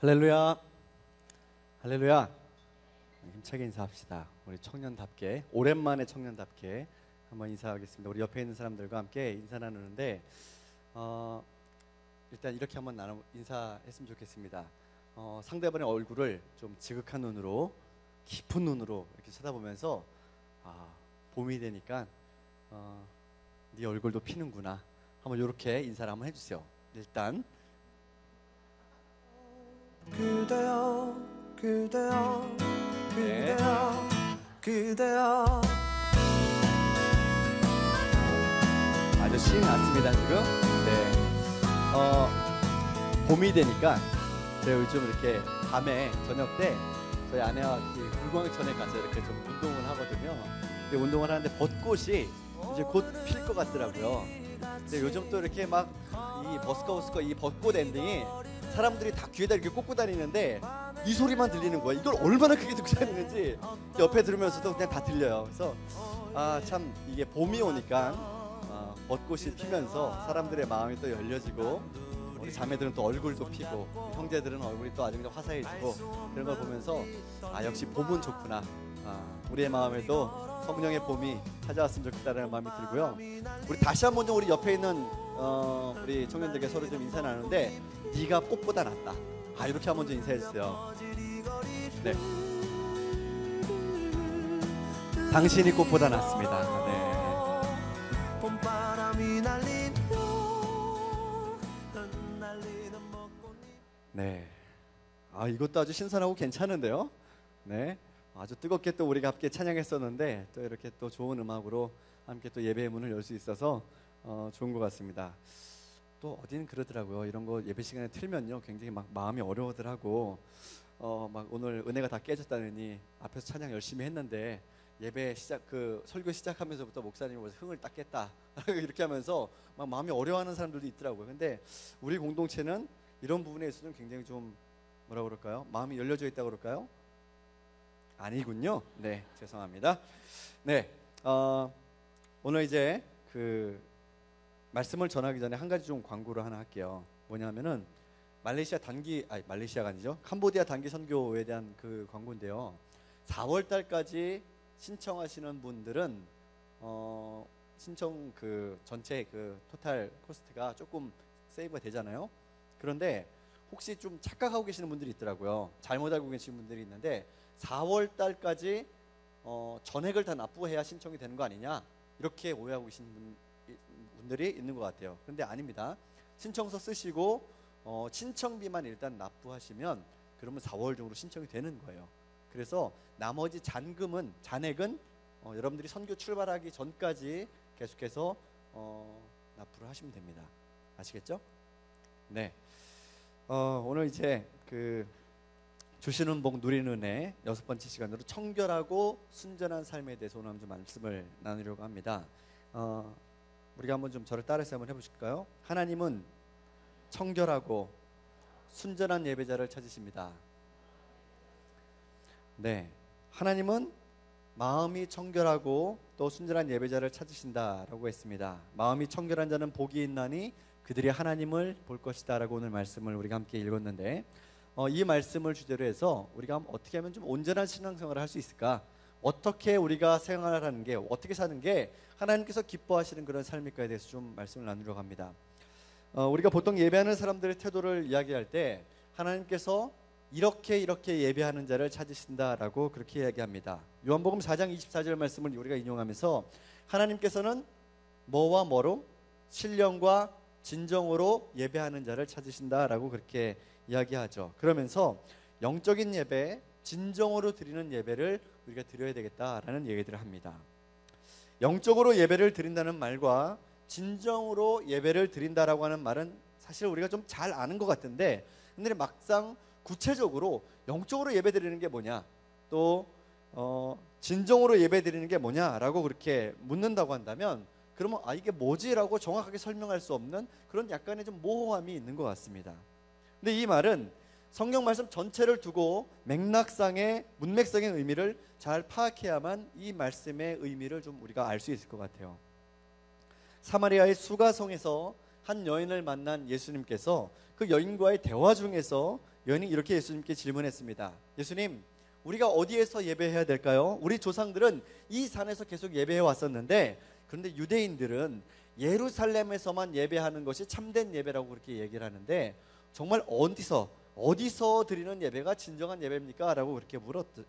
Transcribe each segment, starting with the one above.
할렐루야, 할렐루야. 힘차게 인사합시다. 우리 청년답게, 오랜만에 청년답게 한번 인사하겠습니다. 우리 옆에 있는 사람들과 함께 인사 나누는데 일단 이렇게 한번 인사했으면 좋겠습니다. 상대방의 얼굴을 좀 지극한 눈으로, 깊은 눈으로 이렇게 쳐다보면서 봄이 되니까 네 얼굴도 피는구나, 한번 이렇게 인사를 한번 해주세요. 일단 그대여 그대여 그대여 그대여. 아주 신이 났습니다 지금. 네. 봄이 되니까 제가 요즘 이렇게 밤에 저녁 때 저희 아내와 불광천에 가서 이렇게 좀 운동을 하거든요. 근데 운동을 하는데 벚꽃이 이제 곧 필 것 같더라고요. 근데 요즘 또 이렇게 막 이 버스커 이 벚꽃 엔딩이 사람들이 다 귀에다 이렇게 꽂고 다니는데 이 소리만 들리는 거예요. 이걸 얼마나 크게 듣고 다니는지 옆에 들으면서도 그냥 다 들려요. 그래서 참 이게 봄이 오니까 벚꽃이 피면서 사람들의 마음이 또 열려지고, 우리 자매들은 또 얼굴도 피고, 형제들은 얼굴이 또 아주 그냥 화사해지고, 그런 걸 보면서 역시 봄은 좋구나, 우리의 마음에도 성령의 봄이 찾아왔으면 좋겠다는 마음이 들고요. 우리 다시 한번 좀 우리 옆에 있는 우리 청년들에게 서로 좀 인사 나누는데, 네가 꽃보다 낫다, 이렇게 한번 좀 인사해 주세요. 네. 당신이 꽃보다 낫습니다. 네. 네. 이것도 아주 신선하고 괜찮은데요. 네. 아주 뜨겁게 또 우리가 함께 찬양했었는데, 또 이렇게 또 좋은 음악으로 함께 또 예배의 문을 열 수 있어서 좋은 것 같습니다. 또 어디는 그러더라고요. 이런 거 예배 시간에 틀면요, 굉장히 막 마음이 어려워들하고, 막 오늘 은혜가 다 깨졌다느니 앞에서 찬양 열심히 했는데 예배 설교 시작하면서부터 목사님이 벌써 흥을 딱 깼다 이렇게 하면서 막 마음이 어려워하는 사람들도 있더라고요. 근데 우리 공동체는 이런 부분에 있어서는 굉장히 좀 뭐라 그럴까요? 마음이 열려져 있다고 그럴까요? 아니군요. 네, 죄송합니다. 네, 오늘 이제 말씀을 전하기 전에 한 가지 좀 광고를 하나 할게요. 뭐냐면은 말레이시아가 아니죠. 캄보디아 단기 선교에 대한 그 광고인데요. 4월 달까지 신청하시는 분들은 신청 전체 토탈 코스트가 조금 세이브가 되잖아요. 그런데 혹시 좀 착각하고 계시는 분들이 있더라고요. 잘못 알고 계시는 분들이 있는데, 4월 달까지 전액을 다 납부해야 신청이 되는 거 아니냐, 이렇게 오해하고 계시는 분들이 있는 것 같아요. 그런데 아닙니다. 신청서 쓰시고 신청비만 일단 납부하시면 그러면 4월 중으로 신청이 되는 거예요. 그래서 나머지 잔액은 여러분들이 선교 출발하기 전까지 계속해서 납부를 하시면 됩니다. 아시겠죠? 네. 오늘 이제 주시는 복 누리는 은혜 6번째 시간으로 청결하고 순전한 삶에 대해서 오늘 좀 말씀을 나누려고 합니다. 우리가 한번 좀 저를 따라서 한번 해보실까요? 하나님은 청결하고 순전한 예배자를 찾으십니다. 네, 하나님은 마음이 청결하고 또 순전한 예배자를 찾으신다라고 했습니다. 마음이 청결한 자는 복이 있나니 그들이 하나님을 볼 것이다 라고 오늘 말씀을 우리가 함께 읽었는데, 이 말씀을 주제로 해서 우리가 어떻게 하면 좀 온전한 신앙생활을 할 수 있을까, 어떻게 우리가 생활하는 게, 어떻게 사는 게 하나님께서 기뻐하시는 그런 삶일까에 대해서 좀 말씀을 나누려고 합니다. 우리가 보통 예배하는 사람들의 태도를 이야기할 때 하나님께서 이렇게 예배하는 자를 찾으신다라고 그렇게 이야기합니다. 요한복음 4장 24절 말씀을 우리가 인용하면서 하나님께서는 뭐와 뭐로? 신령과 진정으로 예배하는 자를 찾으신다라고 그렇게 이야기하죠. 그러면서 영적인 예배, 진정으로 드리는 예배를 우리가 드려야 되겠다라는 얘기들을 합니다. 영적으로 예배를 드린다는 말과 진정으로 예배를 드린다라고 하는 말은 사실 우리가 좀 잘 아는 것 같은데, 근데 막상 구체적으로 영적으로 예배 드리는 게 뭐냐, 또 진정으로 예배 드리는 게 뭐냐라고 그렇게 묻는다고 한다면, 그러면 이게 뭐지라고 정확하게 설명할 수 없는 그런 약간의 좀 모호함이 있는 것 같습니다. 근데 이 말은 성경 말씀 전체를 두고 맥락상의 문맥상의 의미를 잘 파악해야만 이 말씀의 의미를 좀 우리가 알 수 있을 것 같아요. 사마리아의 수가성에서 한 여인을 만난 예수님께서 그 여인과의 대화 중에서 여인이 이렇게 예수님께 질문했습니다. 예수님, 우리가 어디에서 예배해야 될까요? 우리 조상들은 이 산에서 계속 예배해 왔었는데, 그런데 유대인들은 예루살렘에서만 예배하는 것이 참된 예배라고 그렇게 얘기를 하는데, 정말 어디서 드리는 예배가 진정한 예배입니까? 라고 그렇게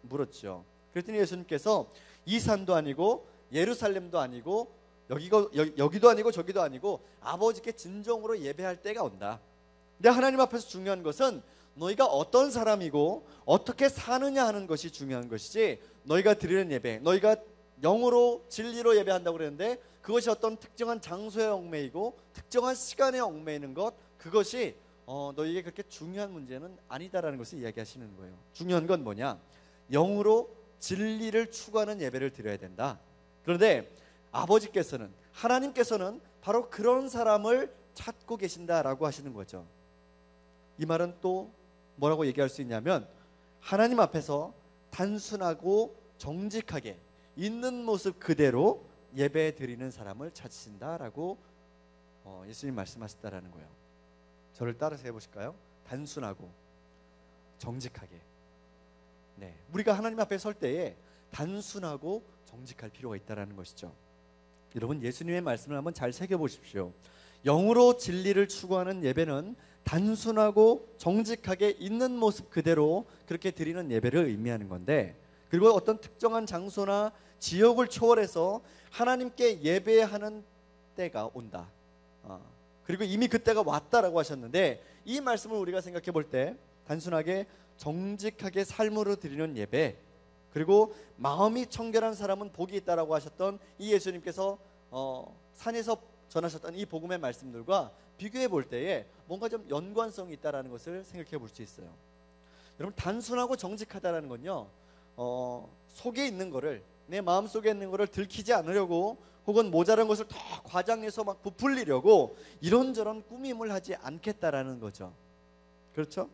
물었죠. 그랬더니 예수님께서 이 산도 아니고 예루살렘도 아니고 여기도 아니고 저기도 아니고 아버지께 진정으로 예배할 때가 온다. 근데 하나님 앞에서 중요한 것은 너희가 어떤 사람이고 어떻게 사느냐 하는 것이 중요한 것이지, 너희가 드리는 예배, 너희가 영으로 진리로 예배한다고 그랬는데 그것이 어떤 특정한 장소에 얽매이고 특정한 시간에 얽매이는 것, 그것이 너희에게 그렇게 중요한 문제는 아니다라는 것을 이야기하시는 거예요. 중요한 건 뭐냐? 영으로 진리를 추구하는 예배를 드려야 된다. 그런데 아버지께서는, 하나님께서는 바로 그런 사람을 찾고 계신다라고 하시는 거죠. 이 말은 또 뭐라고 얘기할 수 있냐면, 하나님 앞에서 단순하고 정직하게 있는 모습 그대로 예배 드리는 사람을 찾으신다라고 예수님 말씀하셨다라는 거예요. 저를 따라서 해보실까요? 단순하고 정직하게. 네, 우리가 하나님 앞에 설 때에 단순하고 정직할 필요가 있다라는 것이죠. 여러분, 예수님의 말씀을 한번 잘 새겨보십시오. 영으로 진리를 추구하는 예배는 단순하고 정직하게 있는 모습 그대로 그렇게 드리는 예배를 의미하는 건데, 그리고 어떤 특정한 장소나 지역을 초월해서 하나님께 예배하는 때가 온다. 그리고 이미 그때가 왔다라고 하셨는데, 이 말씀을 우리가 생각해 볼 때 단순하게 정직하게 삶으로 드리는 예배, 그리고 마음이 청결한 사람은 복이 있다라고 하셨던 이 예수님께서 산에서 전하셨던 이 복음의 말씀들과 비교해 볼 때에 뭔가 좀 연관성이 있다라는 것을 생각해 볼 수 있어요. 여러분, 단순하고 정직하다라는 건요, 속에 있는 거를, 내 마음 속에 있는 거를 들키지 않으려고, 혹은 모자란 것을 더 과장해서 막 부풀리려고 이런저런 꾸밈을 하지 않겠다라는 거죠. 그렇죠?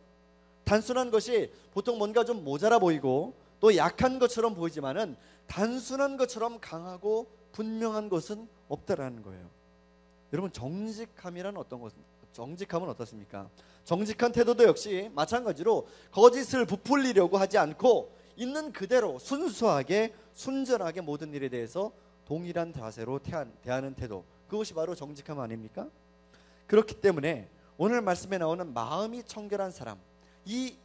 단순한 것이 보통 뭔가 좀 모자라 보이고 또 약한 것처럼 보이지만은 단순한 것처럼 강하고 분명한 것은 없다라는 거예요. 여러분, 정직함은 어떻습니까? 정직한 태도도 역시 마찬가지로 거짓을 부풀리려고 하지 않고 있는 그대로 순수하게 순전하게 모든 일에 대해서 동일한 자세로 대하는 태도, 그것이 바로 정직함 아닙니까? 그렇기 때문에 오늘 말씀에 나오는 마음이 청결한 사람, 이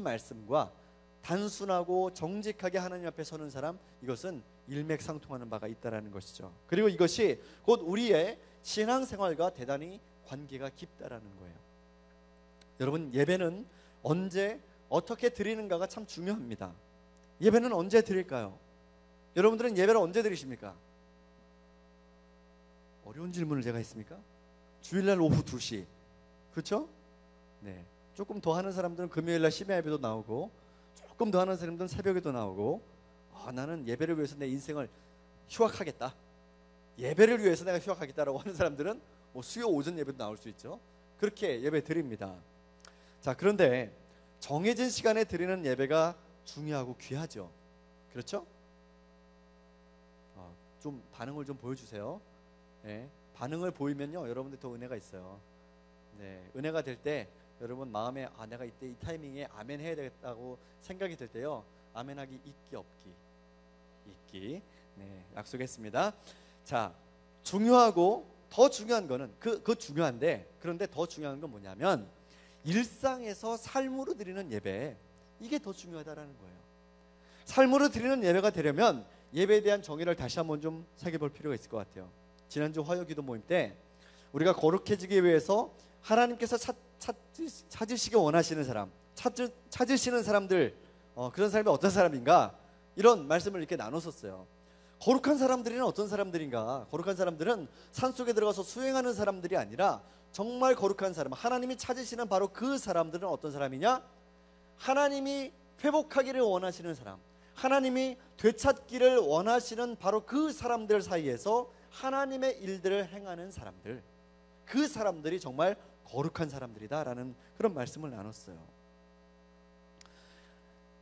말씀과 단순하고 정직하게 하나님 앞에 서는 사람, 이것은 일맥상통하는 바가 있다라는 것이죠. 그리고 이것이 곧 우리의 신앙생활과 대단히 관계가 깊다라는 거예요. 여러분, 예배는 언제 어떻게 드리는가가 참 중요합니다. 예배는 언제 드릴까요? 여러분들은 예배를 언제 드리십니까? 어려운 질문을 제가 했습니까? 주일날 오후 2시, 그렇죠? 네, 조금 더 하는 사람들은 금요일날 심야 예배도 나오고, 조금 더 하는 사람들은 새벽에도 나오고, 나는 예배를 위해서 내 인생을 휴학하겠다, 예배를 위해서 내가 휴학하겠다라고 하는 사람들은 뭐 수요 오전 예배도 나올 수 있죠. 그렇게 예배 드립니다. 자, 그런데 정해진 시간에 드리는 예배가 중요하고 귀하죠. 그렇죠? 좀 반응을 좀 보여주세요. 네, 반응을 보이면요, 여러분들 더 은혜가 있어요. 네, 은혜가 될 때 여러분 마음에 내가 이때 이 타이밍에 아멘 해야 되겠다고 생각이 들 때요, 아멘하기 있기 없기 있기. 네, 약속했습니다. 자, 중요하고 더 중요한 거는 그 중요한데, 그런데 더 중요한 건 뭐냐면 일상에서 삶으로 드리는 예배, 이게 더 중요하다라는 거예요. 삶으로 드리는 예배가 되려면 예배에 대한 정의를 다시 한번 좀 새겨볼 필요가 있을 것 같아요. 지난주 화요기도 모임 때 우리가 거룩해지기 위해서 하나님께서 찾으시기 원하시는 사람, 찾으시는 사람들, 그런 사람이 어떤 사람인가, 이런 말씀을 이렇게 나눴었어요. 거룩한 사람들은 어떤 사람들인가? 거룩한 사람들은 산속에 들어가서 수행하는 사람들이 아니라 정말 거룩한 사람, 하나님이 찾으시는 바로 그 사람들은 어떤 사람이냐? 하나님이 회복하기를 원하시는 사람, 하나님이 되찾기를 원하시는 바로 그 사람들 사이에서 하나님의 일들을 행하는 사람들, 그 사람들이 정말 거룩한 사람들이다라는 그런 말씀을 나눴어요.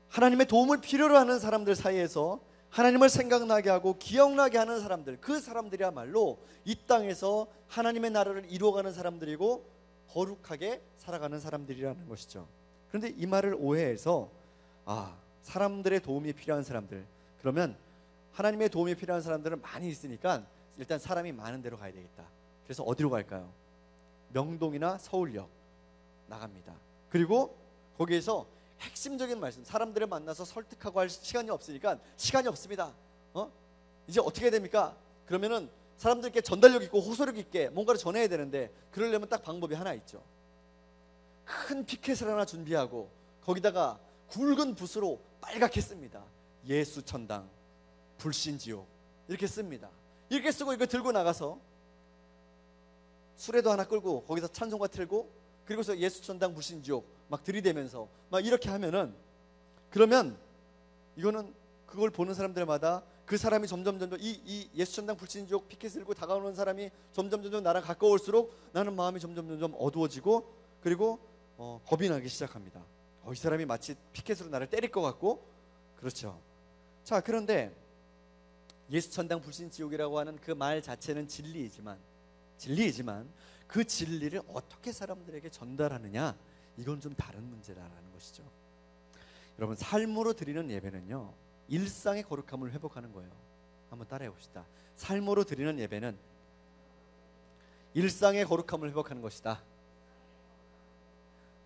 하나님의 도움을 필요로 하는 사람들 사이에서 하나님을 생각나게 하고 기억나게 하는 사람들, 그 사람들이야말로 이 땅에서 하나님의 나라를 이루어가는 사람들이고 거룩하게 살아가는 사람들이라는 것이죠. 그런데 이 말을 오해해서 사람들의 도움이 필요한 사람들, 그러면 하나님의 도움이 필요한 사람들은 많이 있으니까 일단 사람이 많은 데로 가야 되겠다. 그래서 어디로 갈까요? 명동이나 서울역 나갑니다. 그리고 거기에서 핵심적인 말씀, 사람들을 만나서 설득하고 할 시간이 없으니까 시간이 없습니다. 이제 어떻게 해야 됩니까? 그러면은 사람들께 전달력 있고 호소력 있게 뭔가를 전해야 되는데, 그러려면 딱 방법이 하나 있죠. 큰 피켓을 하나 준비하고 거기다가 굵은 붓으로 빨갛게 씁니다. 예수천당, 불신지옥 이렇게 씁니다. 이렇게 쓰고 이거 들고 나가서 수레도 하나 끌고 거기서 찬송가 틀고, 그리고서 예수천당, 불신지옥 막 들이대면서 막 이렇게 하면은, 그러면 이거는 그걸 보는 사람들마다 그 사람이 점점 이 예수천당, 불신지옥 피켓을 들고 다가오는 사람이 점점 나랑 가까울수록 나는 마음이 점점 어두워지고, 그리고 겁이 나기 시작합니다. 이 사람이 마치 피켓으로 나를 때릴 것 같고. 그렇죠. 자, 그런데 예수천당, 불신지옥이라고 하는 그 말 자체는 진리이지만 그 진리를 어떻게 사람들에게 전달하느냐, 이건 좀 다른 문제라는 것이죠. 여러분, 삶으로 드리는 예배는요, 일상의 거룩함을 회복하는 거예요. 한번 따라해 봅시다. 삶으로 드리는 예배는 일상의 거룩함을 회복하는 것이다.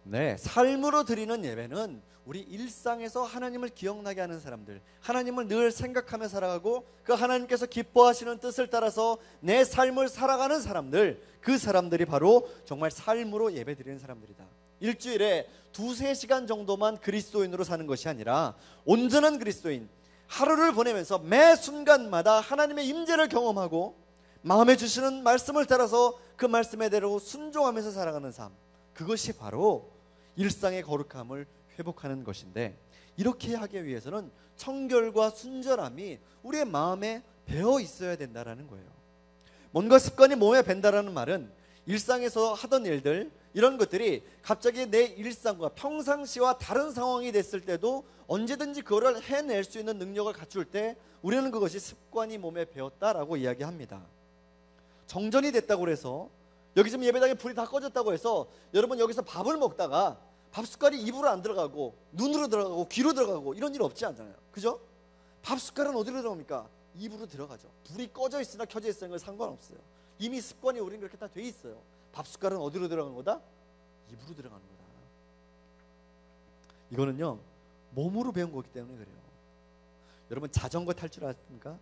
네, 삶으로 드리는 예배는 우리 일상에서 하나님을 기억나게 하는 사람들, 하나님을 늘 생각하며 살아가고 그 하나님께서 기뻐하시는 뜻을 따라서 내 삶을 살아가는 사람들, 그 사람들이 바로 정말 삶으로 예배 드리는 사람들이다. 일주일에 2-3시간 정도만 그리스도인으로 사는 것이 아니라 온전한 그리스도인, 하루를 보내면서 매 순간마다 하나님의 임재를 경험하고 마음에 주시는 말씀을 따라서 그 말씀에 대로 순종하면서 살아가는 삶, 그것이 바로 일상의 거룩함을 회복하는 것인데, 이렇게 하기 위해서는 청결과 순전함이 우리의 마음에 배어 있어야 된다라는 거예요. 뭔가 습관이 몸에 밴다라는 말은 일상에서 하던 일들, 이런 것들이 갑자기 내 일상과 평상시와 다른 상황이 됐을 때도 언제든지 그거를 해낼 수 있는 능력을 갖출 때 우리는 그것이 습관이 몸에 배었다라고 이야기합니다. 정전이 됐다고 해서, 여기 지금 예배당에 불이 다 꺼졌다고 해서 여러분 여기서 밥을 먹다가 밥 숟갈이 입으로 안 들어가고 눈으로 들어가고 귀로 들어가고 이런 일 없지 않잖아요. 그죠? 밥 숟갈은 어디로 들어갑니까? 입으로 들어가죠. 불이 꺼져 있으나 켜져 있으나 건 상관없어요. 이미 습관이 우리는 그렇게 다 돼 있어요. 밥 숟갈은 어디로 들어가는 거다? 입으로 들어가는 거다. 이거는요, 몸으로 배운 거기 때문에 그래요. 여러분, 자전거 탈 줄 아십니까?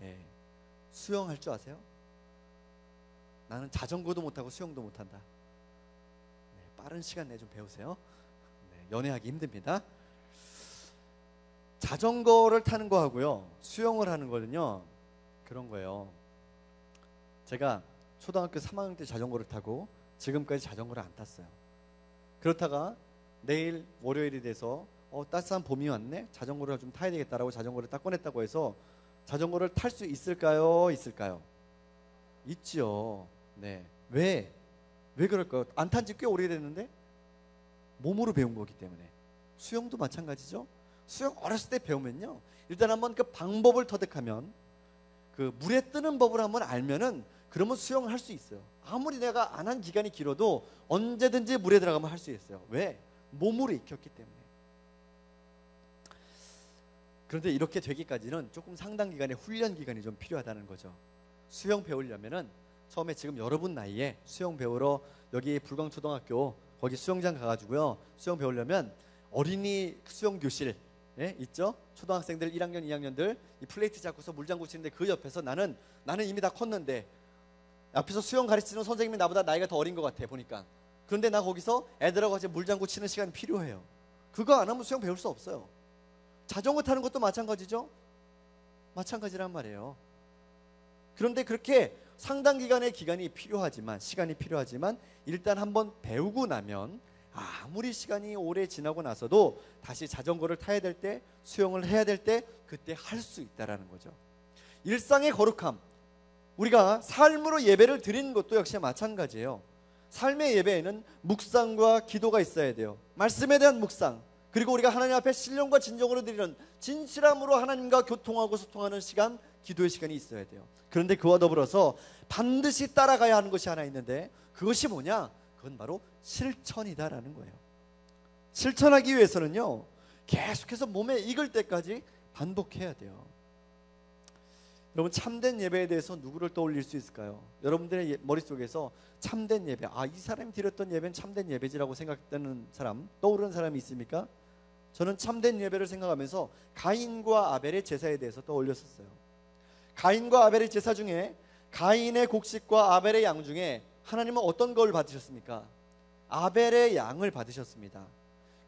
네. 수영할 줄 아세요? 나는 자전거도 못하고 수영도 못한다. 네, 빠른 시간 내에 좀 배우세요. 네, 연애하기 힘듭니다. 자전거를 타는 거하고요, 수영을 하는 거는요, 그런 거예요. 제가 초등학교 3학년 때 자전거를 타고 지금까지 자전거를 안 탔어요. 그렇다가 내일 월요일이 돼서 따스한 봄이 왔네, 자전거를 좀 타야 되겠다라고 자전거를 딱 꺼냈다고 해서 자전거를 탈 수 있을까요? 있을까요? 있죠. 네. 왜 그럴까요? 안 탄 지 꽤 오래됐는데 몸으로 배운 거기 때문에. 수영도 마찬가지죠. 수영 어렸을 때 배우면요, 일단 한번 그 방법을 터득하면, 그 물에 뜨는 법을 한번 알면은 그러면 수영을 할 수 있어요. 아무리 내가 안 한 기간이 길어도 언제든지 물에 들어가면 할 수 있어요. 왜? 몸으로 익혔기 때문에. 그런데 이렇게 되기까지는 조금 상당 기간의 훈련 기간이 좀 필요하다는 거죠. 수영 배우려면은 처음에 지금 여러분 나이에 수영 배우러 여기 불광초등학교 거기 수영장 가가지고요, 수영 배우려면 어린이 수영 교실 있죠? 초등학생들 1학년 2학년들 이 플레이트 잡고서 물장구 치는데, 그 옆에서 나는 이미 다 컸는데 앞에서 수영 가르치는 선생님이 나보다 나이가 더 어린 것 같아 보니까. 그런데 나 거기서 애들하고 같이 물장구 치는 시간이 필요해요. 그거 안 하면 수영 배울 수 없어요. 자전거 타는 것도 마찬가지죠. 마찬가지란 말이에요. 그런데 그렇게 상당 기간의 시간이 필요하지만 일단 한번 배우고 나면 아무리 시간이 오래 지나고 나서도 다시 자전거를 타야 될 때, 수영을 해야 될 때 그때 할 수 있다라는 거죠. 일상의 거룩함, 우리가 삶으로 예배를 드리는 것도 역시 마찬가지예요. 삶의 예배에는 묵상과 기도가 있어야 돼요. 말씀에 대한 묵상, 그리고 우리가 하나님 앞에 신령과 진정으로 드리는 진실함으로 하나님과 교통하고 소통하는 시간, 기도의 시간이 있어야 돼요. 그런데 그와 더불어서 반드시 따라가야 하는 것이 하나 있는데, 그것이 뭐냐? 그건 바로 실천이다라는 거예요. 실천하기 위해서는요, 계속해서 몸에 익을 때까지 반복해야 돼요. 여러분, 참된 예배에 대해서 누구를 떠올릴 수 있을까요? 여러분들의 머릿속에서 참된 예배, 이 사람이 드렸던 예배는 참된 예배지라고 생각되는 사람, 떠오르는 사람이 있습니까? 저는 참된 예배를 생각하면서 가인과 아벨의 제사에 대해서 떠올렸었어요. 가인과 아벨의 제사 중에 가인의 곡식과 아벨의 양 중에 하나님은 어떤 걸 받으셨습니까? 아벨의 양을 받으셨습니다.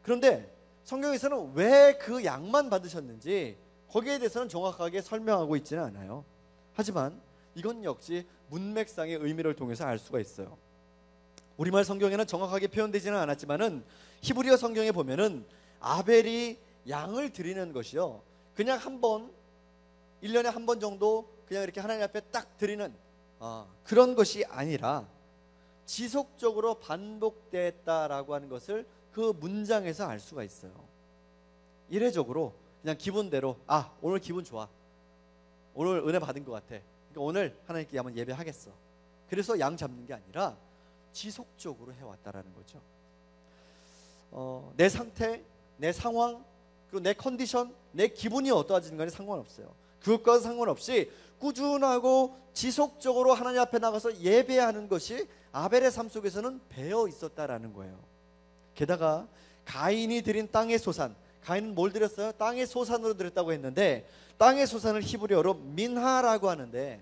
그런데 성경에서는 왜 그 양만 받으셨는지 거기에 대해서는 정확하게 설명하고 있지는 않아요. 하지만 이건 역시 문맥상의 의미를 통해서 알 수가 있어요. 우리말 성경에는 정확하게 표현되지는 않았지만은 히브리어 성경에 보면은 아벨이 양을 드리는 것이요, 그냥 한 번, 1년에 한 번 정도 그냥 이렇게 하나님 앞에 딱 드리는 그런 것이 아니라 지속적으로 반복됐다라고 하는 것을 그 문장에서 알 수가 있어요. 이례적으로 그냥 기분대로 오늘 기분 좋아, 오늘 은혜 받은 것 같아, 그러니까 오늘 하나님께 한번 예배하겠어, 그래서 양 잡는 게 아니라 지속적으로 해왔다라는 거죠. 내 상태, 내 상황, 그리고 내 컨디션, 내 기분이 어떠하지는 간에 상관없어요. 그것과 상관없이 꾸준하고 지속적으로 하나님 앞에 나가서 예배하는 것이 아벨의 삶 속에서는 배어 있었다라는 거예요. 게다가 가인이 드린 땅의 소산, 가인은 뭘 드렸어요? 땅의 소산으로 드렸다고 했는데, 땅의 소산을 히브리어로 민하라고 하는데,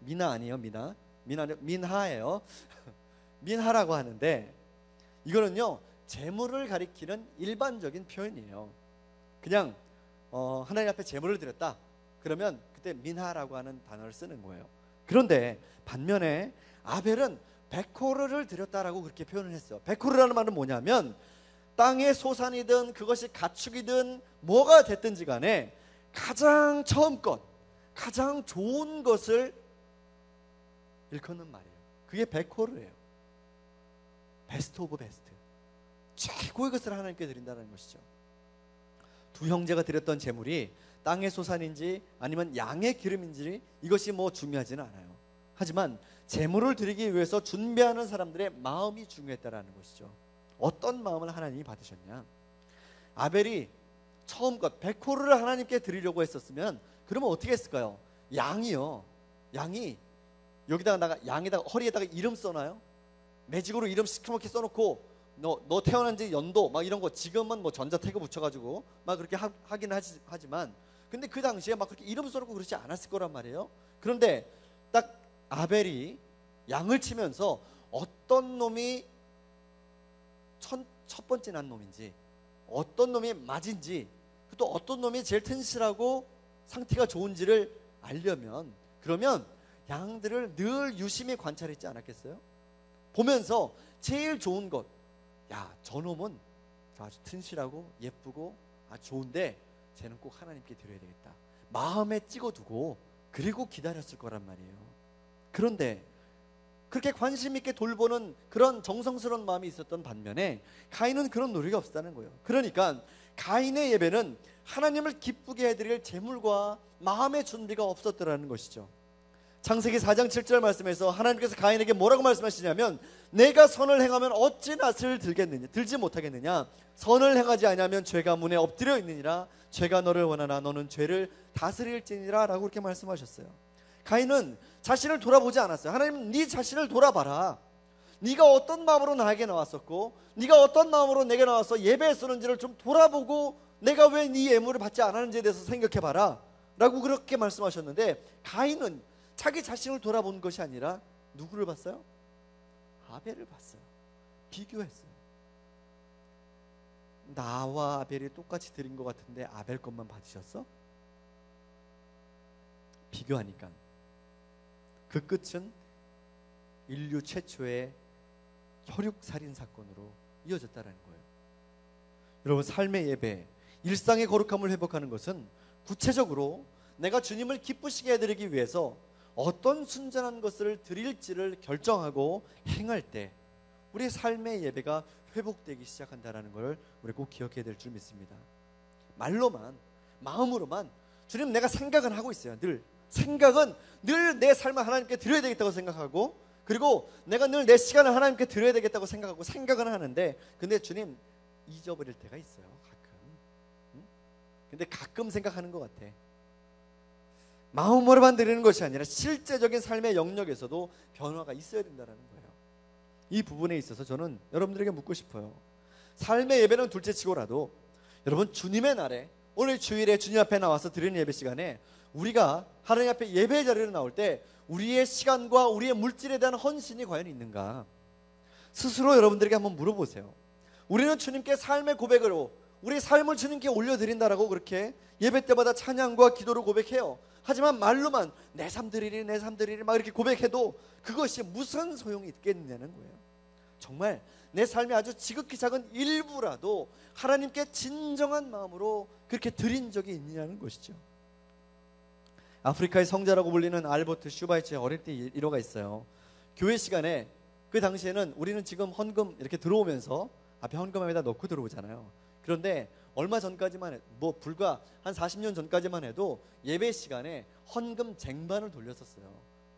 미나 아니에요, 민하예요. 민하라고 하는데, 이거는요 재물을 가리키는 일반적인 표현이에요. 그냥 하나님 앞에 재물을 드렸다 그러면 그때 민하라고 하는 단어를 쓰는 거예요. 그런데 반면에 아벨은 베코르를 드렸다라고 그렇게 표현을 했어요. 베코르라는 말은 뭐냐면 땅의 소산이든 그것이 가축이든 뭐가 됐든지 간에 가장 처음 것, 가장 좋은 것을 일컫는 말이에요. 그게 베코르예요. 베스트 오브 베스트, 최고의 것을 하나님께 드린다는 것이죠. 두 형제가 드렸던 제물이 땅의 소산인지 아니면 양의 기름인지 이것이 뭐 중요하지는 않아요. 하지만 제물을 드리기 위해서 준비하는 사람들의 마음이 중요했다라는 것이죠. 어떤 마음을 하나님이 받으셨냐? 아벨이 처음 것 베코르를 하나님께 드리려고 했었으면 그러면 어떻게 했을까요? 양이 여기다가 양에다가 허리에다가 이름 써놔요? 매직으로 이름 시커멓게 써놓고 너 태어난 지 연도 막 이런 거, 지금은 뭐 전자태그 붙여가지고 막 그렇게 하긴 하지만 근데 그 당시에 막 그렇게 이름 써놓고 그러지 않았을 거란 말이에요. 그런데 딱 아벨이 양을 치면서 어떤 놈이 첫 번째 난 놈인지, 어떤 놈이 맞은지, 또 어떤 놈이 제일 튼실하고 상태가 좋은지를 알려면, 그러면 양들을 늘 유심히 관찰했지 않았겠어요? 보면서 제일 좋은 것, 저 놈은 아주 튼실하고 예쁘고 아주 좋은데 쟤는 꼭 하나님께 드려야 되겠다, 마음에 찍어두고 그리고 기다렸을 거란 말이에요. 그런데 그렇게 관심 있게 돌보는 그런 정성스러운 마음이 있었던 반면에 가인은 그런 노력이 없었다는 거예요. 그러니까 가인의 예배는 하나님을 기쁘게 해드릴 제물과 마음의 준비가 없었더라는 것이죠. 창세기 4장 7절 말씀에서 하나님께서 가인에게 뭐라고 말씀하시냐면, 내가 선을 행하면 어찌 낯을 들지 못하겠느냐, 선을 행하지 아니하면 죄가 문에 엎드려 있느니라, 죄가 너를 원하나 너는 죄를 다스릴지니라 라고 그렇게 말씀하셨어요. 가인은 자신을 돌아보지 않았어요. 하나님, 네 자신을 돌아봐라. 네가 어떤 마음으로 나에게 나왔었고 네가 어떤 마음으로 내게 나와서 예배에 쓰는지를 좀 돌아보고 내가 왜 네 예물을 받지 않았는지에 대해서 생각해봐라 라고 그렇게 말씀하셨는데, 가인은 자기 자신을 돌아본 것이 아니라 누구를 봤어요? 아벨을 봤어요. 비교했어요. 나와 아벨이 똑같이 드린 것 같은데 아벨 것만 받으셨어? 비교하니까 그 끝은 인류 최초의 혈육살인 사건으로 이어졌다는 거예요. 여러분, 삶의 예배, 일상의 거룩함을 회복하는 것은 구체적으로 내가 주님을 기쁘시게 해드리기 위해서 어떤 순전한 것을 드릴지를 결정하고 행할 때 우리의 삶의 예배가 회복되기 시작한다는 걸 우리 꼭 기억해야 될 줄 믿습니다. 말로만, 마음으로만 주님 내가 생각은 하고 있어요. 생각은 늘 내 삶을 하나님께 드려야 되겠다고 생각하고, 그리고 내가 늘 내 시간을 하나님께 드려야 되겠다고 생각하고 생각은 하는데, 근데 주님 잊어버릴 때가 있어요. 가끔. 응? 근데 가끔 생각하는 것 같아. 마음으로만 드리는 것이 아니라 실제적인 삶의 영역에서도 변화가 있어야 된다는 거예요. 이 부분에 있어서 저는 여러분들에게 묻고 싶어요. 삶의 예배는 둘째치고라도 여러분, 주님의 날에, 오늘 주일에 주님 앞에 나와서 드리는 예배 시간에 우리가 하나님 앞에 예배 자리로 나올 때 우리의 시간과 우리의 물질에 대한 헌신이 과연 있는가? 스스로 여러분들에게 한번 물어보세요. 우리는 주님께 삶의 고백으로 우리 삶을 주님께 올려드린다라고 그렇게 예배 때마다 찬양과 기도로 고백해요. 하지만 말로만 내 삶 드리리 내 삶 드리리 막 이렇게 고백해도 그것이 무슨 소용이 있겠느냐는 거예요. 정말 내 삶의 아주 지극히 작은 일부라도 하나님께 진정한 마음으로 그렇게 드린 적이 있느냐는 것이죠. 아프리카의 성자라고 불리는 알버트 슈바이처의 어릴 때 일화가 있어요. 교회 시간에, 그 당시에는 우리는 지금 헌금 이렇게 들어오면서 앞에 헌금함에다 넣고 들어오잖아요. 그런데 얼마 전까지만 불과 한 40년 전까지만 해도 예배 시간에 헌금 쟁반을 돌렸었어요.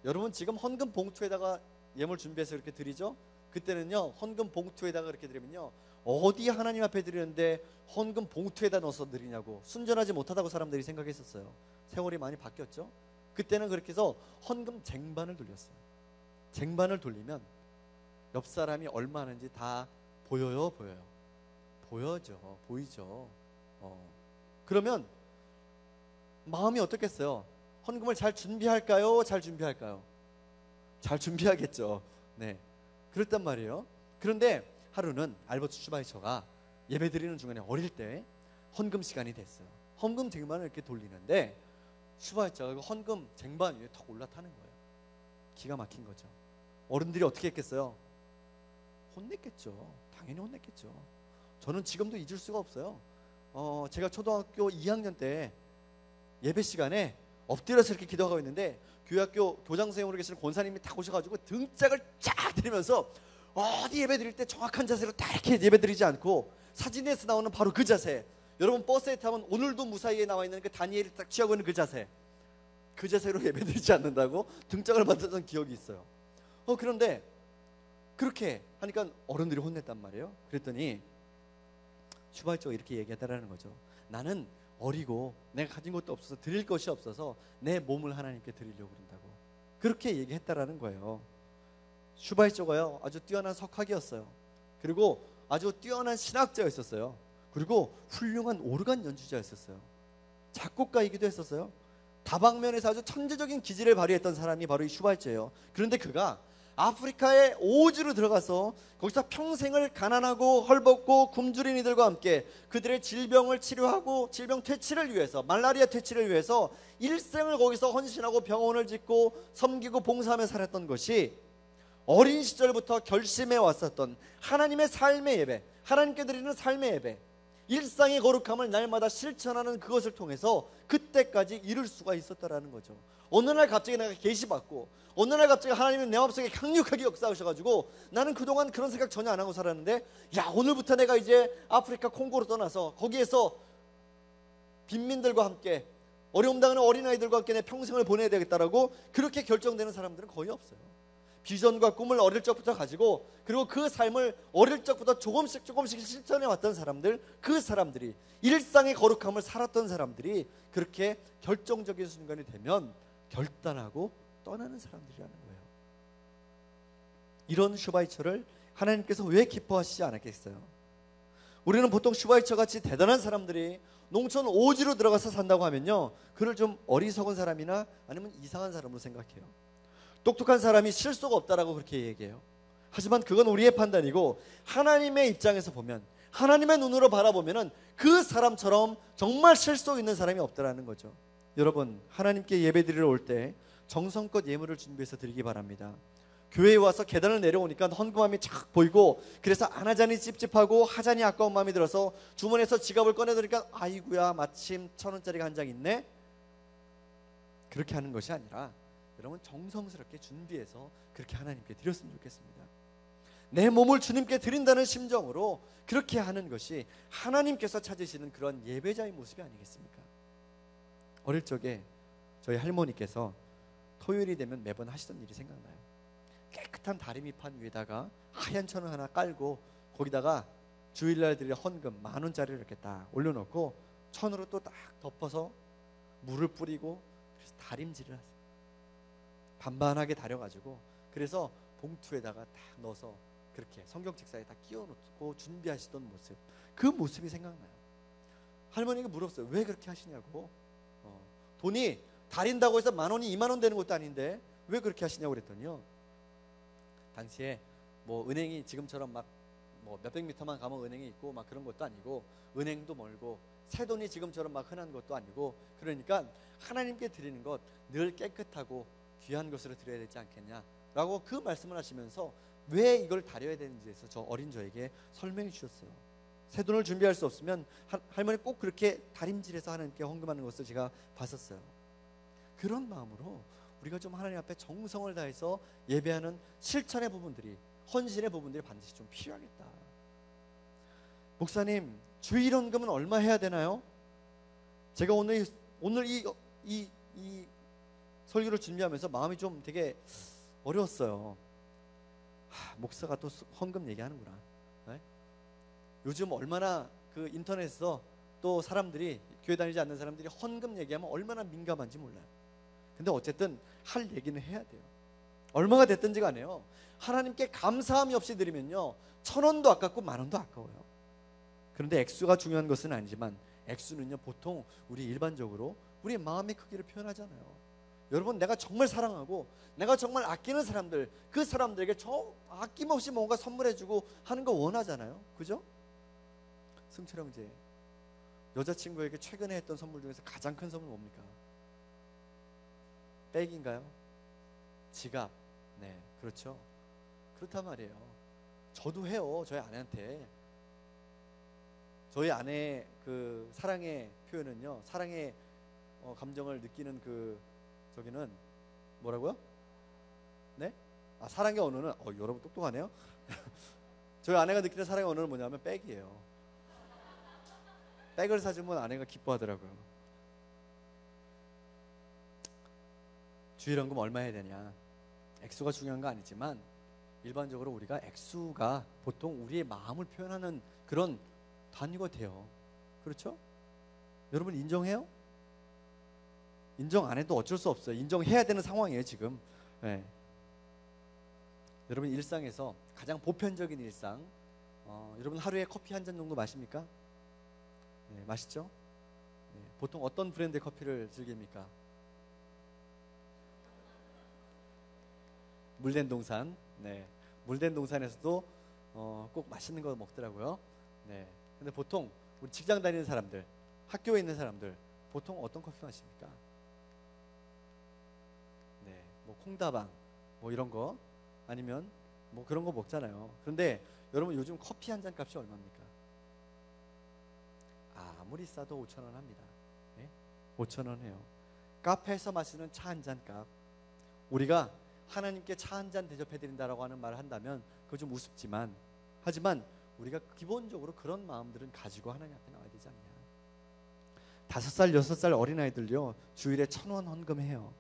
여러분, 지금 헌금 봉투에다가 예물 준비해서 이렇게 드리죠. 그때는요, 헌금 봉투에다가 이렇게 드리면요, 어디 하나님 앞에 드리는데 헌금 봉투에다 넣어서 드리냐고 순전하지 못하다고 사람들이 생각했었어요. 세월이 많이 바뀌었죠. 그때는 그렇게 해서 헌금 쟁반을 돌렸어요. 쟁반을 돌리면 옆 사람이 얼마 하는지 다 보여요? 보여죠. 보이죠. 그러면 마음이 어떻겠어요? 헌금을 잘 준비할까요? 잘 준비할까요? 잘 준비하겠죠. 네, 그랬단 말이에요. 그런데 하루는 알버트 슈바이처가 예배 드리는 중간에 어릴 때 헌금 시간이 됐어요. 헌금 쟁반을 이렇게 돌리는데 슈바이처가 그 헌금 쟁반 위에 턱 올라타는 거예요. 기가 막힌 거죠. 어른들이 어떻게 했겠어요? 혼냈겠죠. 당연히 혼냈겠죠. 저는 지금도 잊을 수가 없어요. 제가 초등학교 2학년 때 예배 시간에 엎드려서 이렇게 기도하고 있는데 교회학교 교장 선생님으로 계시는 권사님이 딱 오셔가지고 등짝을 쫙 들이면서 어디 예배 드릴 때 정확한 자세로 딱 이렇게 예배 드리지 않고 사진에서 나오는 바로 그 자세, 여러분 버스에 타면 오늘도 무사히에 나와 있는 그 다니엘이 딱 취하고 있는 그 자세로 예배 드리지 않는다고 등짝을 맞았던 기억이 있어요. 그런데 그렇게 하니까 어른들이 혼냈단 말이에요. 그랬더니 슈바이처가 이렇게 얘기하더라는 거죠. 나는 어리고 내가 가진 것도 없어서 드릴 것이 없어서 내 몸을 하나님께 드리려고 그런다고 그렇게 얘기했다라는 거예요. 슈바이처가요, 아주 뛰어난 석학이었어요. 그리고 아주 뛰어난 신학자였었어요. 그리고 훌륭한 오르간 연주자였었어요. 작곡가이기도 했었어요. 다방면에서 아주 천재적인 기질을 발휘했던 사람이 바로 이 슈바이처예요. 그런데 그가 아프리카의 오지로 들어가서 거기서 평생을 가난하고 헐벗고 굶주린 이들과 함께 그들의 질병을 치료하고 질병 퇴치를 위해서, 말라리아 퇴치를 위해서 일생을 거기서 헌신하고 병원을 짓고 섬기고 봉사하며 살았던 것이 어린 시절부터 결심해 왔었던 하나님의 삶의 예배, 하나님께 드리는 삶의 예배, 일상의 거룩함을 날마다 실천하는 그것을 통해서 그때까지 이룰 수가 있었다라는 거죠. 어느 날 갑자기 내가 계시받고 어느 날 갑자기 하나님은 내 마음속에 강력하게 역사하셔가지고 나는 그동안 그런 생각 전혀 안 하고 살았는데, 야, 오늘부터 내가 이제 아프리카 콩고로 떠나서 거기에서 빈민들과 함께 어려움 당하는 어린아이들과 함께 내 평생을 보내야 되겠다라고 그렇게 결정되는 사람들은 거의 없어요. 비전과 꿈을 어릴 적부터 가지고 그리고 그 삶을 어릴 적부터 조금씩 실천해 왔던 사람들, 그 사람들이 일상의 거룩함을 살았던 사람들이 그렇게 결정적인 순간이 되면 결단하고 떠나는 사람들이라는 거예요. 이런 슈바이처를 하나님께서 왜 기뻐하시지 않았겠어요? 우리는 보통 슈바이처 같이 대단한 사람들이 농촌 오지로 들어가서 산다고 하면요, 그를 좀 어리석은 사람이나 아니면 이상한 사람으로 생각해요. 똑똑한 사람이 실수가 없다라고 그렇게 얘기해요. 하지만 그건 우리의 판단이고 하나님의 입장에서 보면, 하나님의 눈으로 바라보면은 그 사람처럼 정말 실수 있는 사람이 없다라는 거죠. 여러분, 하나님께 예배드리러 올 때 정성껏 예물을 준비해서 드리기 바랍니다. 교회에 와서 계단을 내려오니까 헌금함이 착 보이고 그래서 안 하자니 찝찝하고 하자니 아까운 마음이 들어서 주머니에서 지갑을 꺼내드니까 아이고야, 마침 1,000원짜리가 한 장 있네, 그렇게 하는 것이 아니라 여러분 정성스럽게 준비해서 그렇게 하나님께 드렸으면 좋겠습니다. 내 몸을 주님께 드린다는 심정으로 그렇게 하는 것이 하나님께서 찾으시는 그런 예배자의 모습이 아니겠습니까? 어릴 적에 저희 할머니께서 토요일이 되면 매번 하시던 일이 생각나요. 깨끗한 다리미판 위에다가 하얀 천을 하나 깔고 거기다가 주일날 드릴 헌금 10,000원짜리를 이렇게 딱 올려놓고 천으로 또 딱 덮어서 물을 뿌리고 그래서 다림질을 하세요. 반반하게 다려가지고 그래서 봉투에다가 딱 넣어서 그렇게 성경 책상에 다 끼워놓고 준비하시던 모습, 그 모습이 생각나요. 할머니가 물었어요. 왜 그렇게 하시냐고. 돈이 다린다고 해서 10,000원이 20,000원 되는 것도 아닌데 왜 그렇게 하시냐고 그랬더니요, 당시에 뭐 은행이 지금처럼 막 뭐 몇백 미터만 가면 은행이 있고 막 그런 것도 아니고, 은행도 멀고 새돈이 지금처럼 막 흔한 것도 아니고, 그러니까 하나님께 드리는 것 늘 깨끗하고 귀한 것으로 드려야 되지 않겠냐라고 그 말씀을 하시면서 왜 이걸 다려야 되는지에서 저 어린 저에게 설명해 주셨어요. 새 돈을 준비할 수 없으면 할머니 꼭 그렇게 다림질해서 하나님께 헌금하는 것을 제가 봤었어요. 그런 마음으로 우리가 좀 하나님 앞에 정성을 다해서 예배하는 실천의 부분들이, 헌신의 부분들이 반드시 좀 필요하겠다. 목사님, 주일 헌금은 얼마 해야 되나요? 제가 오늘 이 설교를 준비하면서 마음이 좀 되게 어려웠어요. 목사가 또 헌금 얘기하는구나. 네? 요즘 얼마나 그 인터넷에서 또 사람들이, 교회 다니지 않는 사람들이 헌금 얘기하면 얼마나 민감한지 몰라요. 근데 어쨌든 할 얘기는 해야 돼요. 얼마가 됐든지 간에요, 하나님께 감사함이 없이 드리면요 1,000원도 아깝고 10,000원도 아까워요. 그런데 액수가 중요한 것은 아니지만 액수는요 보통 우리 일반적으로 우리의 마음의 크기를 표현하잖아요. 여러분, 내가 정말 사랑하고 내가 정말 아끼는 사람들, 그 사람들에게 저 아낌없이 뭔가 선물해주고 하는 거 원하잖아요. 그죠? 승철 형제, 여자친구에게 최근에 했던 선물 중에서 가장 큰 선물 뭡니까? 백인가요? 지갑. 네, 그렇죠. 그렇단 말이에요. 저도 해요. 저희 아내한테. 저희 아내의 그 사랑의 표현은요, 사랑의 감정을 느끼는 그 저기는 뭐라고요? 네? 사랑의 언어는 여러분 똑똑하네요. 저희 아내가 느끼는 사랑의 언어는 뭐냐면 백이에요. 백을 사주면 아내가 기뻐하더라고요. 주일 헌금 얼마 해야 되냐? 액수가 중요한 거 아니지만 일반적으로 우리가 액수가 보통 우리의 마음을 표현하는 그런 단위가 돼요. 그렇죠? 여러분 인정해요? 인정 안 해도 어쩔 수 없어요. 인정해야 되는 상황이에요 지금. 네. 여러분 일상에서 가장 보편적인 일상, 여러분 하루에 커피 한 잔 정도 마십니까? 네, 마시죠? 네, 보통 어떤 브랜드의 커피를 즐깁니까? 물된 동산. 네, 물된 동산에서도 꼭 맛있는 거 먹더라고요. 네, 근데 보통 우리 직장 다니는 사람들, 학교에 있는 사람들 보통 어떤 커피 마십니까? 네, 뭐 콩다방 뭐 이런 거, 아니면 뭐 그런 거 먹잖아요. 그런데 여러분 요즘 커피 한 잔 값이 얼마입니까? 아무리 싸도 5,000원 합니다. 네? 5,000원 해요. 카페에서 마시는 차 한 잔 값, 우리가 하나님께 차 한 잔 대접해드린다라고 하는 말을 한다면 그거 좀 우습지만, 하지만 우리가 기본적으로 그런 마음들은 가지고 하나님 앞에 나와야 되지 않냐. 5살, 6살 어린아이들요 주일에 1,000원 헌금해요.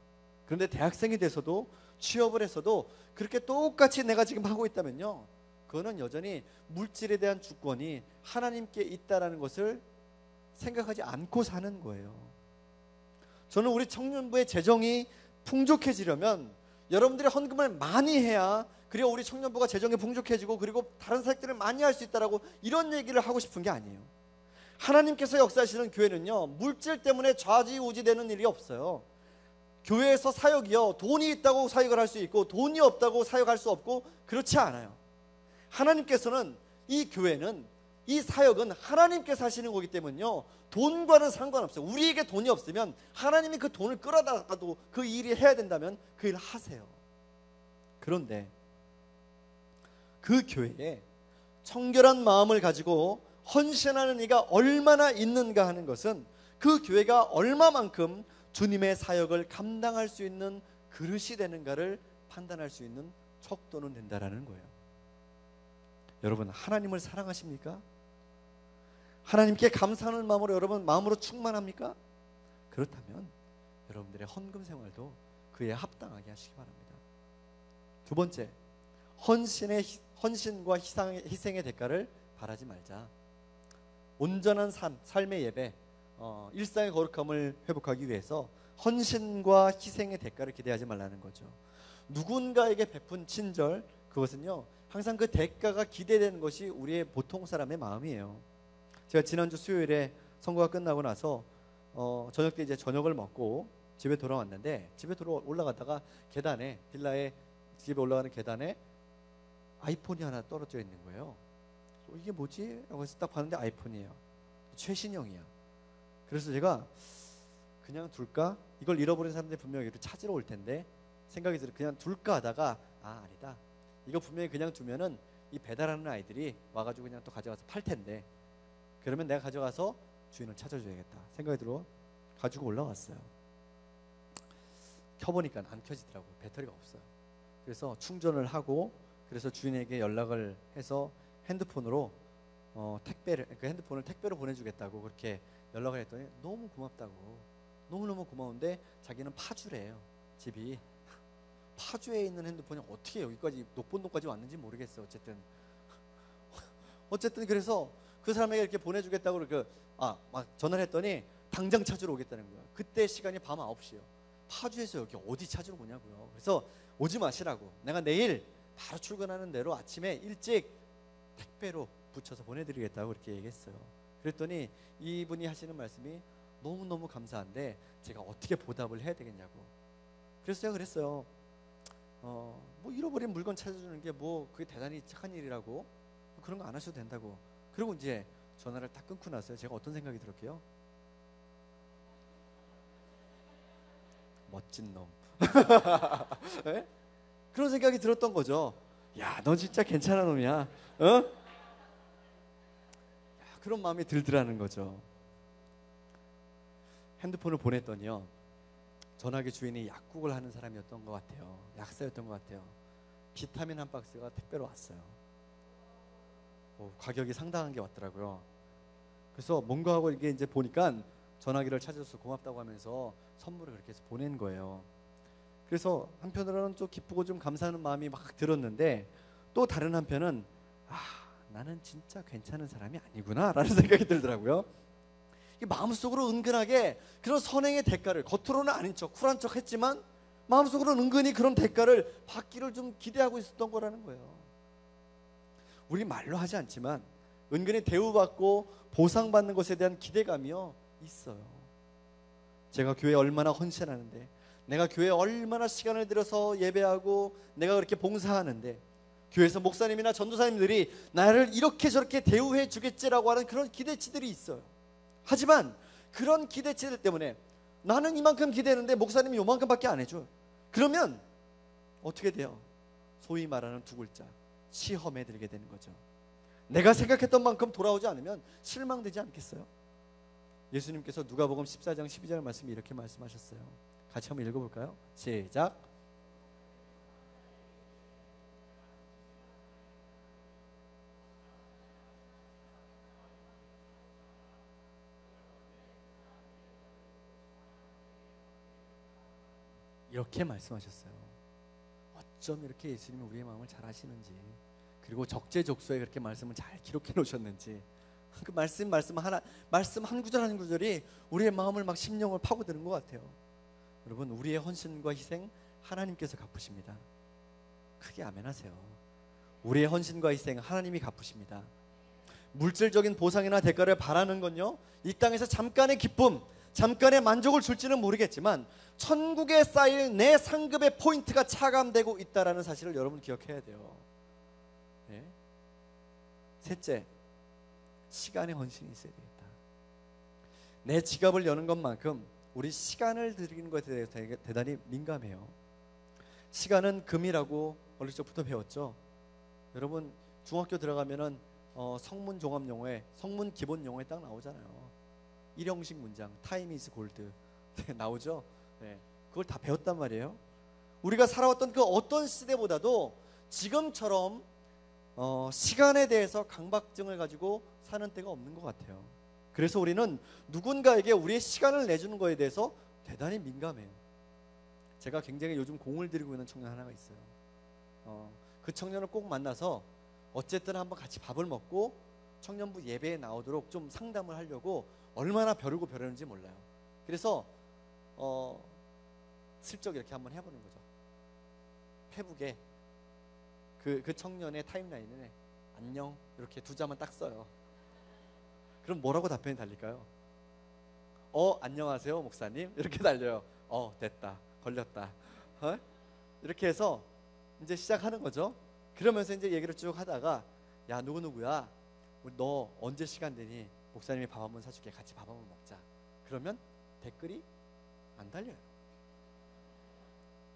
그런데 대학생이 돼서도, 취업을 해서도 그렇게 똑같이 내가 지금 하고 있다면요, 그거는 여전히 물질에 대한 주권이 하나님께 있다라는 것을 생각하지 않고 사는 거예요. 저는 우리 청년부의 재정이 풍족해지려면 여러분들이 헌금을 많이 해야, 그리고 우리 청년부가 재정이 풍족해지고 그리고 다른 사역들을 많이 할 수 있다라고 이런 얘기를 하고 싶은 게 아니에요. 하나님께서 역사하시는 교회는요 물질 때문에 좌지우지되는 일이 없어요. 교회에서 사역이요, 돈이 있다고 사역을 할 수 있고 돈이 없다고 사역할 수 없고 그렇지 않아요. 하나님께서는, 이 교회는, 이 사역은 하나님께서 하시는 거기 때문에요 돈과는 상관없어요. 우리에게 돈이 없으면 하나님이 그 돈을 끌어다가도 그 일이 해야 된다면 그 일을 하세요. 그런데 그 교회에 청결한 마음을 가지고 헌신하는 이가 얼마나 있는가 하는 것은 그 교회가 얼마만큼 주님의 사역을 감당할 수 있는 그릇이 되는가를 판단할 수 있는 척도는 된다라는 거예요. 여러분, 하나님을 사랑하십니까? 하나님께 감사하는 마음으로 여러분 마음으로 충만합니까? 그렇다면 여러분들의 헌금 생활도 그에 합당하게 하시기 바랍니다. 두 번째, 헌신과 희생의 대가를 바라지 말자. 온전한 삶의 예배, 일상의 거룩함을 회복하기 위해서 헌신과 희생의 대가를 기대하지 말라는 거죠. 누군가에게 베푼 친절, 그것은요 항상 그 대가가 기대되는 것이 우리의 보통 사람의 마음이에요. 제가 지난주 수요일에 선거가 끝나고 나서 저녁 때 이제 저녁을 먹고 집에 돌아왔는데, 집에 올라가다가 계단에, 빌라에 집에 올라가는 계단에 아이폰이 하나 떨어져 있는 거예요. 이게 뭐지? 라고 해서 딱 봤는데 아이폰이에요. 최신형이야. 그래서 제가 그냥 둘까? 이걸 잃어버린 사람들이 분명히 이를 찾으러 올 텐데 생각이 들어 그냥 둘까 하다가 아니다. 이거 분명히 그냥 두면은 이 배달하는 아이들이 와가지고 그냥 또 가져가서 팔 텐데, 그러면 내가 가져가서 주인을 찾아줘야겠다 생각이 들어 가지고 올라왔어요. 켜보니까 안 켜지더라고요. 배터리가 없어요. 그래서 충전을 하고, 그래서 주인에게 연락을 해서 핸드폰으로 그 핸드폰을 택배로 보내주겠다고 그렇게 연락을 했더니 너무 고맙다고, 너무너무 고마운데 자기는 파주래요. 집이 파주에 있는 핸드폰이 어떻게 여기까지 녹본동까지 왔는지 모르겠어요. 어쨌든 그래서 그 사람에게 이렇게 보내주겠다고 막 전화를 했더니 당장 찾으러 오겠다는 거예요. 그때 시간이 밤 9시요. 파주에서 여기 어디 찾으러 오냐고요. 그래서 오지 마시라고, 내가 내일 바로 출근하는 대로 아침에 일찍 택배로 붙여서 보내드리겠다고 그렇게 얘기했어요. 그랬더니 이분이 하시는 말씀이 너무너무 감사한데 제가 어떻게 보답을 해야 되겠냐고. 그래서 제가 그랬어요. 뭐 잃어버린 물건 찾아주는 게 뭐 그게 대단히 착한 일이라고, 그런 거 안 하셔도 된다고. 그리고 이제 전화를 딱 끊고 나서요, 제가 어떤 생각이 들었게요? 멋진 놈. 네? 그런 생각이 들었던 거죠. 야, 너 진짜 괜찮은 놈이야. 그런 마음이 들더라는 거죠. 핸드폰을 보냈더니요, 전화기 주인이 약국을 하는 사람이었던 것 같아요. 약사였던 것 같아요. 비타민 한 박스가 택배로 왔어요. 가격이 상당한 게 왔더라고요. 그래서 뭔가 하고 이게 이제 보니까 전화기를 찾아줘서 고맙다고 하면서 선물을 그렇게 해서 보낸 거예요. 그래서 한편으로는 좀 기쁘고 좀 감사하는 마음이 막 들었는데, 또 다른 한편은 나는 진짜 괜찮은 사람이 아니구나 라는 생각이 들더라고요. 마음속으로 은근하게 그런 선행의 대가를, 겉으로는 아닌 척 쿨한 척 했지만 마음속으로는 은근히 그런 대가를 받기를 좀 기대하고 있었던 거라는 거예요. 우리 말로 하지 않지만 은근히 대우받고 보상받는 것에 대한 기대감이요 있어요. 제가 교회에 얼마나 헌신하는데, 내가 교회에 얼마나 시간을 들여서 예배하고 내가 그렇게 봉사하는데, 교회에서 목사님이나 전도사님들이 나를 이렇게 저렇게 대우해 주겠지라고 하는 그런 기대치들이 있어요. 하지만 그런 기대치들 때문에 나는 이만큼 기대했는데 목사님이 요만큼밖에 안 해줘. 그러면 어떻게 돼요? 소위 말하는 두 글자, 시험에 들게 되는 거죠. 내가 생각했던 만큼 돌아오지 않으면 실망되지 않겠어요? 예수님께서 누가복음 14장 12절 말씀이 이렇게 말씀하셨어요. 같이 한번 읽어볼까요? 시작. 이렇게 말씀하셨어요. 어쩜 이렇게 예수님이 우리의 마음을 잘 아시는지, 그리고 적재적소에 그렇게 말씀을 잘 기록해 놓으셨는지, 그 말씀 한 구절 한 구절이 우리의 마음을 막 심령을 파고드는 것 같아요. 여러분, 우리의 헌신과 희생 하나님께서 갚으십니다. 크게 아멘하세요. 우리의 헌신과 희생 하나님이 갚으십니다. 물질적인 보상이나 대가를 바라는 건요, 이 땅에서 잠깐의 기쁨, 잠깐의 만족을 줄지는 모르겠지만 천국에 쌓일 내 상급의 포인트가 차감되고 있다는 사실을 여러분 기억해야 돼요. 네? 셋째, 시간의 헌신이 있어야 되겠다. 내 지갑을 여는 것만큼 우리 시간을 드리는 것에 대해서 대단히 민감해요. 시간은 금이라고 어릴 적부터 배웠죠. 여러분, 중학교 들어가면은 성문 종합 용어에, 성문 기본 용어에 딱 나오잖아요. 일형식 문장, 타임 이즈 골드 나오죠. 네, 그걸 다 배웠단 말이에요. 우리가 살아왔던 그 어떤 시대보다도 지금처럼 시간에 대해서 강박증을 가지고 사는 때가 없는 것 같아요. 그래서 우리는 누군가에게 우리의 시간을 내주는 거에 대해서 대단히 민감해요. 제가 굉장히 요즘 공을 들이고 있는 청년 하나가 있어요. 그 청년을 꼭 만나서 어쨌든 한번 같이 밥을 먹고 청년부 예배에 나오도록 좀 상담을 하려고 얼마나 벼르는지 몰라요. 그래서 슬쩍 이렇게 한번 해보는 거죠. 페북에 그 청년의 타임라인에 안녕 이렇게 두 자만 딱 써요. 그럼 뭐라고 답변이 달릴까요? 안녕하세요 목사님 이렇게 달려요. 됐다 걸렸다. 이렇게 해서 이제 시작하는 거죠. 그러면서 이제 얘기를 쭉 하다가 야 누구누구야 너 언제 시간 되니 목사님이 밥 한번 사줄게 같이 밥 한번 먹자. 그러면 댓글이 안 달려요.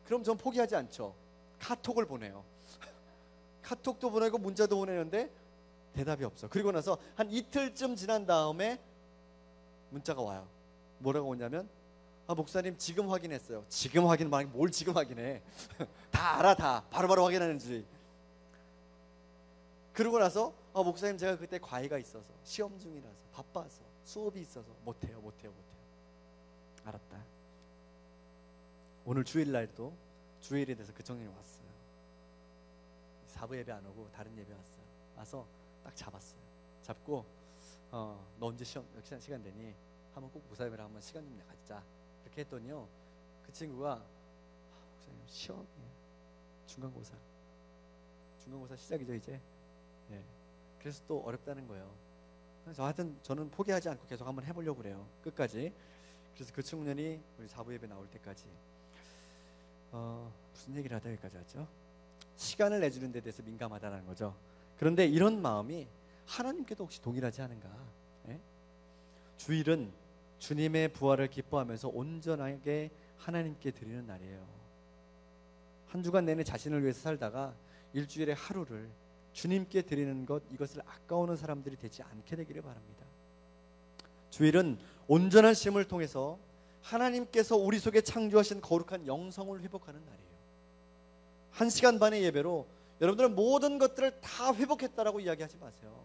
그럼 전 포기하지 않죠. 카톡을 보내요. 카톡도 보내고 문자도 보내는데 대답이 없어. 그리고 나서 한 이틀쯤 지난 다음에 문자가 와요. 뭐라고 오냐면 목사님 지금 확인했어요. 지금 확인 말고 뭘 지금 확인해. 다 알아 다 바로바로 확인하는지. 그러고 나서 목사님 제가 그때 과외가 있어서 시험 중이라서 바빠서 수업이 있어서 못해요. 알았다. 오늘 주일날도 주일이 돼서 그 청년이 왔어요. 사부 예배 안 오고 다른 예배 왔어요. 와서 딱 잡았어요. 잡고 너 언제 시간 되니? 한번 꼭 목사님이랑 한번 시간 좀 갖자. 이렇게 했더니요 그 친구가 목사님 시험이에요. 중간고사 시작이죠 이제. 그래서 또 어렵다는 거예요. 그래서 하여튼 저는 포기하지 않고 계속 한번 해보려고 그래요. 끝까지. 그래서 그 청년이 우리 사부 예배 나올 때까지 무슨 얘기를 하다 여기까지 왔죠? 시간을 내주는 데 대해서 민감하다는 거죠. 그런데 이런 마음이 하나님께도 혹시 동일하지 않은가? 주일은 주님의 부활을 기뻐하면서 온전하게 하나님께 드리는 날이에요. 한 주간 내내 자신을 위해서 살다가 일주일에 하루를 주님께 드리는 것, 이것을 아까워하는 사람들이 되지 않게 되기를 바랍니다. 주일은 온전한 쉼을 통해서 하나님께서 우리 속에 창조하신 거룩한 영성을 회복하는 날이에요. 1시간 반의 예배로 여러분들은 모든 것들을 다 회복했다라고 이야기하지 마세요.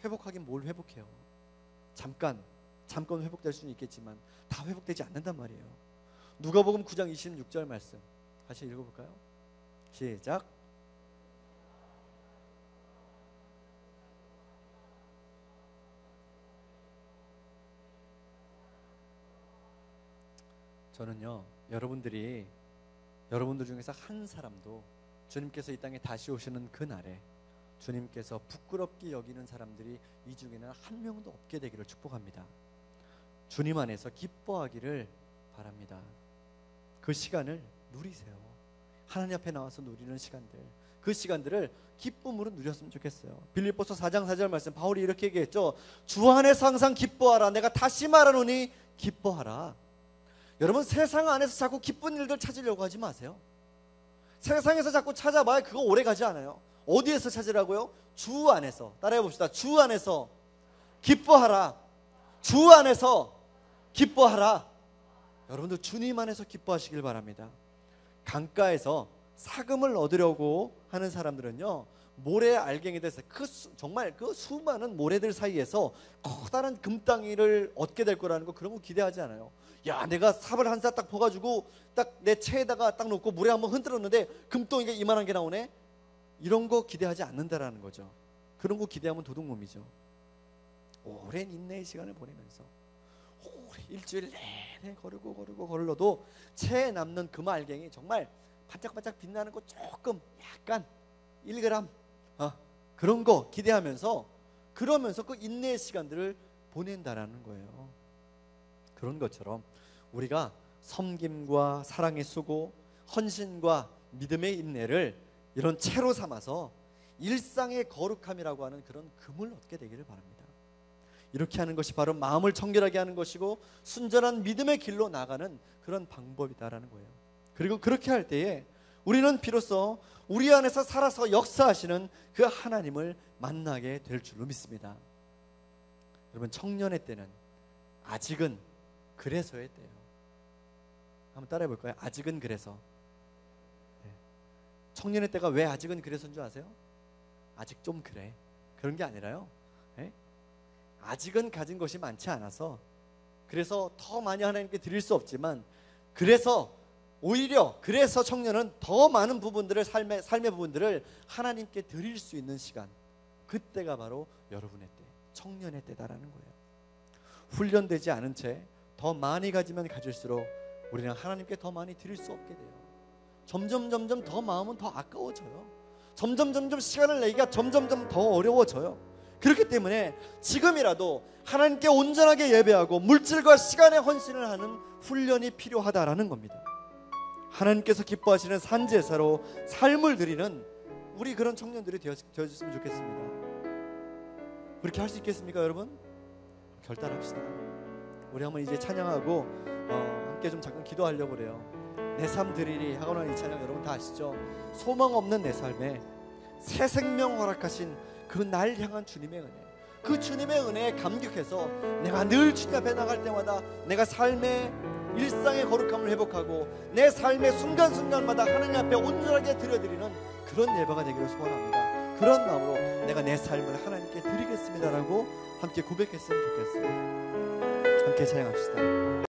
회복하긴 뭘 회복해요. 잠깐 회복될 수는 있겠지만 다 회복되지 않는단 말이에요. 누가복음 9장 26절 말씀 같이 읽어볼까요? 시작. 저는요 여러분들 중에서 한 사람도 주님께서 이 땅에 다시 오시는 그날에 주님께서 부끄럽게 여기는 사람들이 이 중에는 한 명도 없게 되기를 축복합니다. 주님 안에서 기뻐하기를 바랍니다. 그 시간을 누리세요. 하나님 앞에 나와서 누리는 시간들, 그 시간들을 기쁨으로 누렸으면 좋겠어요. 빌립보서 4장 4절 말씀 바울이 이렇게 얘기했죠. 주 안에서 항상 기뻐하라. 내가 다시 말하노니 기뻐하라. 여러분 세상 안에서 자꾸 기쁜 일들 찾으려고 하지 마세요. 세상에서 자꾸 찾아봐야 그거 오래 가지 않아요. 어디에서 찾으라고요? 주 안에서. 따라해 봅시다. 주 안에서 기뻐하라. 주 안에서 기뻐하라. 여러분들 주님 안에서 기뻐하시길 바랍니다. 강가에서 사금을 얻으려고 하는 사람들은요 모래 알갱이들 정말 그 수많은 모래들 사이에서 커다란 금덩이를 얻게 될 거라는 거 그런 거 기대하지 않아요. 야 내가 삽을 한 사 딱 퍼가지고 딱 내 채에다가 딱 놓고 물에 한번 흔들었는데 금덩이가 이만한 게 나오네. 이런 거 기대하지 않는다라는 거죠. 그런 거 기대하면 도둑놈이죠. 오랜 인내의 시간을 보내면서 오래 일주일 내내 걸러도 채에 남는 금 알갱이 정말 반짝반짝 빛나는 거 조금 약간 1g 그런 거 기대하면서 그러면서 그 인내의 시간들을 보낸다라는 거예요. 그런 것처럼 우리가 섬김과 사랑의 수고, 헌신과 믿음의 인내를 이런 채로 삼아서 일상의 거룩함이라고 하는 그런 금을 얻게 되기를 바랍니다. 이렇게 하는 것이 바로 마음을 청결하게 하는 것이고 순전한 믿음의 길로 나가는 그런 방법이다라는 거예요. 그리고 그렇게 할 때에 우리는 비로소 우리 안에서 살아서 역사하시는 그 하나님을 만나게 될 줄로 믿습니다. 여러분 청년의 때는 아직은 그래서의 때예요. 한번 따라해 볼까요? 아직은 그래서. 청년의 때가 왜 아직은 그래서인 줄 아세요? 아직 좀 그래. 그런 게 아니라요. 아직은 가진 것이 많지 않아서 그래서 더 많이 하나님께 드릴 수 없지만 오히려 청년은 더 많은 부분들을 삶의 부분들을 하나님께 드릴 수 있는 시간, 그때가 바로 여러분의 때, 청년의 때다라는 거예요. 훈련되지 않은 채 더 많이 가지면 가질수록 우리는 하나님께 더 많이 드릴 수 없게 돼요. 점점 더 마음은 더 아까워져요. 점점 시간을 내기가 점점 더 어려워져요. 그렇기 때문에 지금이라도 하나님께 온전하게 예배하고 물질과 시간의 헌신을 하는 훈련이 필요하다라는 겁니다. 하나님께서 기뻐하시는 산제사로 삶을 드리는 우리 그런 청년들이 되어줬으면 좋겠습니다. 그렇게 할 수 있겠습니까, 여러분? 결단합시다. 우리 한번 이제 찬양하고 함께 좀 잠깐 기도하려고 그래요. 내 삶 드리리 하고 나는 이 찬양 여러분 다 아시죠? 소망 없는 내 삶에 새 생명 허락하신 그 날 향한 주님의 은혜, 그 주님의 은혜에 감격해서 내가 늘 주님 앞에 나갈 때마다 내가 삶의 일상의 거룩함을 회복하고 내 삶의 순간순간마다 하나님 앞에 온전하게 드려드리는 그런 예배가 되기를 소원합니다. 그런 마음으로 내가 내 삶을 하나님께 드리겠습니다라고 함께 고백했으면 좋겠어요. 함께 찬양합시다.